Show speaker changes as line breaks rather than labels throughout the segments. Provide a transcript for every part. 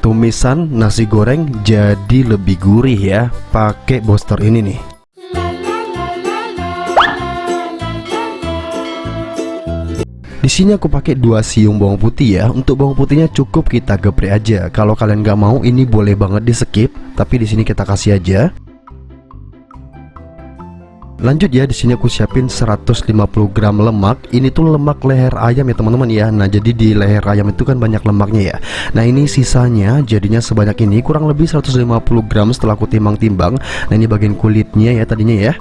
tumisan nasi goreng jadi lebih gurih ya pakai Boster ini nih. Di sini aku pakai 2 siung bawang putih ya. Untuk bawang putihnya cukup kita geprek aja. Kalau kalian nggak mau ini boleh banget di skip, tapi di sini kita kasih aja. Lanjut ya, di sini aku siapin 150 gram lemak. Ini tuh lemak leher ayam ya teman-teman ya. Nah, jadi di leher ayam itu kan banyak lemaknya ya. Nah, ini sisanya jadinya sebanyak ini, kurang lebih 150 gram setelah aku timbang-timbang. Nah, ini bagian kulitnya ya tadinya ya.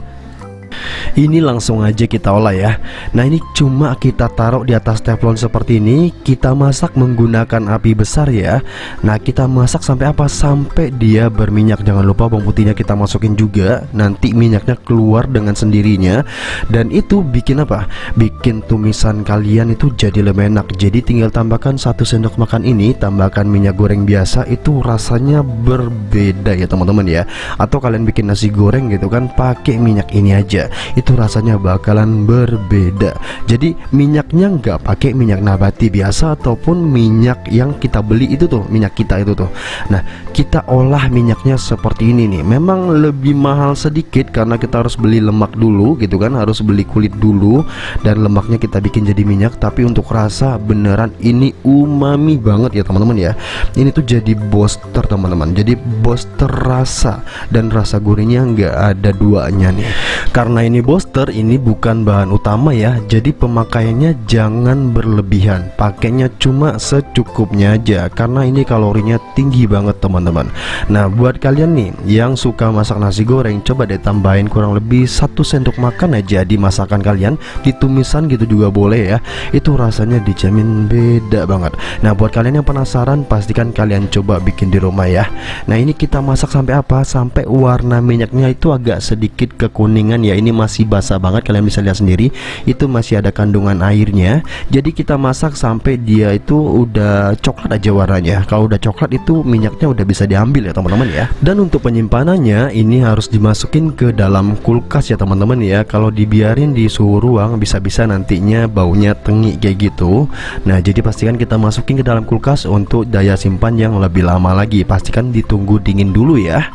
Ini langsung aja kita olah ya. Nah, ini cuma kita taruh di atas teflon seperti ini. Kita masak menggunakan api besar ya. Nah, kita masak sampai apa? Sampai dia berminyak. Jangan lupa bawang putihnya kita masukin juga. Nanti minyaknya keluar dengan sendirinya. Dan itu bikin apa? Bikin tumisan kalian itu jadi lebih enak. Jadi tinggal tambahkan 1 sendok makan ini, tambahkan minyak goreng biasa, itu rasanya berbeda ya teman-teman ya. Atau kalian bikin nasi goreng gitu kan pakai minyak ini aja, itu rasanya bakalan berbeda. Jadi minyaknya nggak pakai minyak nabati biasa ataupun minyak yang kita beli itu tuh, minyak kita itu tuh. Nah, kita olah minyaknya seperti ini nih. Memang lebih mahal sedikit karena kita harus beli lemak dulu gitu kan, harus beli kulit dulu dan lemaknya kita bikin jadi minyak. Tapi untuk rasa beneran ini umami banget ya teman-teman ya. Ini tuh jadi Boster teman-teman. Jadi Boster rasa dan rasa gurihnya nggak ada duanya nih. Karena ini Boster, ini bukan bahan utama ya. Jadi pemakaiannya jangan berlebihan. Pakainya cuma secukupnya aja karena ini kalorinya tinggi banget teman-teman. Nah, buat kalian nih yang suka masak nasi goreng, coba deh tambahin kurang lebih 1 sendok makan aja di masakan kalian. Di tumisan gitu juga boleh ya. Itu rasanya dijamin beda banget. Nah, buat kalian yang penasaran, pastikan kalian coba bikin di rumah ya. Nah, ini kita masak sampai apa? Sampai warna minyaknya itu agak sedikit kekuningan ya. Ini masih basah banget, kalian bisa lihat sendiri. Itu masih ada kandungan airnya. Jadi kita masak sampai dia itu udah coklat aja warnanya. Kalau udah coklat itu minyaknya udah bisa diambil ya teman-teman ya. Dan untuk penyimpanannya ini harus dimasukin ke dalam kulkas ya teman-teman ya. Kalau dibiarin di suhu ruang bisa-bisa nantinya baunya tengik kayak gitu. Nah, jadi pastikan kita masukin ke dalam kulkas untuk daya simpan yang lebih lama lagi. Pastikan ditunggu dingin dulu ya.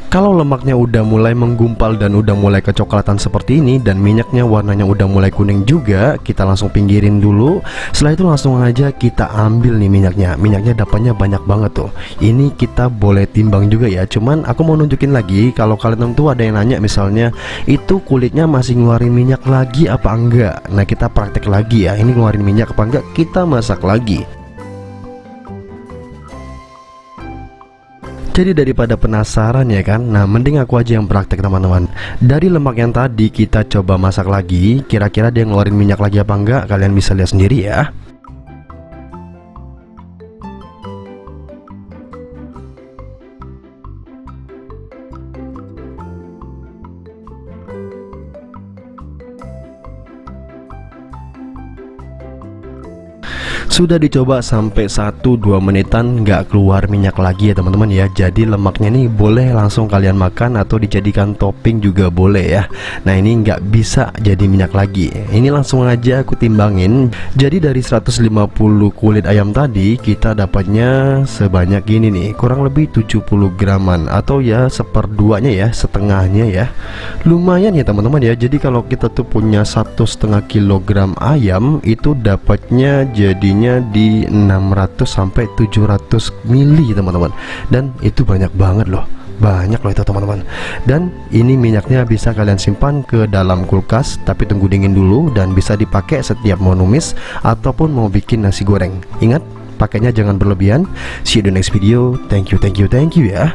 Kalau lemaknya udah mulai menggumpal dan udah mulai kecoklatan seperti ini dan minyaknya warnanya udah mulai kuning juga, kita langsung pinggirin dulu. Setelah itu langsung aja kita ambil nih minyaknya. Minyaknya dapatnya banyak banget tuh. Ini kita boleh timbang juga ya. Cuman aku mau nunjukin lagi, kalau kalian tuh ada yang nanya misalnya itu kulitnya masih ngeluarin minyak lagi apa enggak. Nah, kita praktek lagi ya. Ini ngeluarin minyak apa enggak, kita masak lagi. Jadi daripada penasaran ya kan, nah mending aku aja yang praktek teman-teman. Dari lemak yang tadi kita coba masak lagi, kira-kira dia ngeluarin minyak lagi apa enggak, kalian bisa lihat sendiri ya. Sudah dicoba sampai 1-2 menitan nggak keluar minyak lagi ya teman-teman ya. Jadi lemaknya ini boleh langsung kalian makan atau dijadikan topping juga boleh ya. Nah, ini nggak bisa jadi minyak lagi. Ini langsung aja aku timbangin. Jadi dari 150 kulit ayam tadi kita dapatnya sebanyak ini nih, kurang lebih 70 graman atau ya seperduanya ya, setengahnya ya. Lumayan ya teman-teman ya. Jadi kalau kita tuh punya 1,5 kilogram ayam, itu dapatnya jadinya di 600 sampai 700 mili teman-teman. Dan itu banyak banget loh. banyak loh itu teman-teman. Dan ini minyaknya bisa kalian simpan ke dalam kulkas, tapi tunggu dingin dulu, dan bisa dipakai setiap mau numis ataupun mau bikin nasi goreng. Ingat, pakainya jangan berlebihan. See you in the next video. Thank you ya.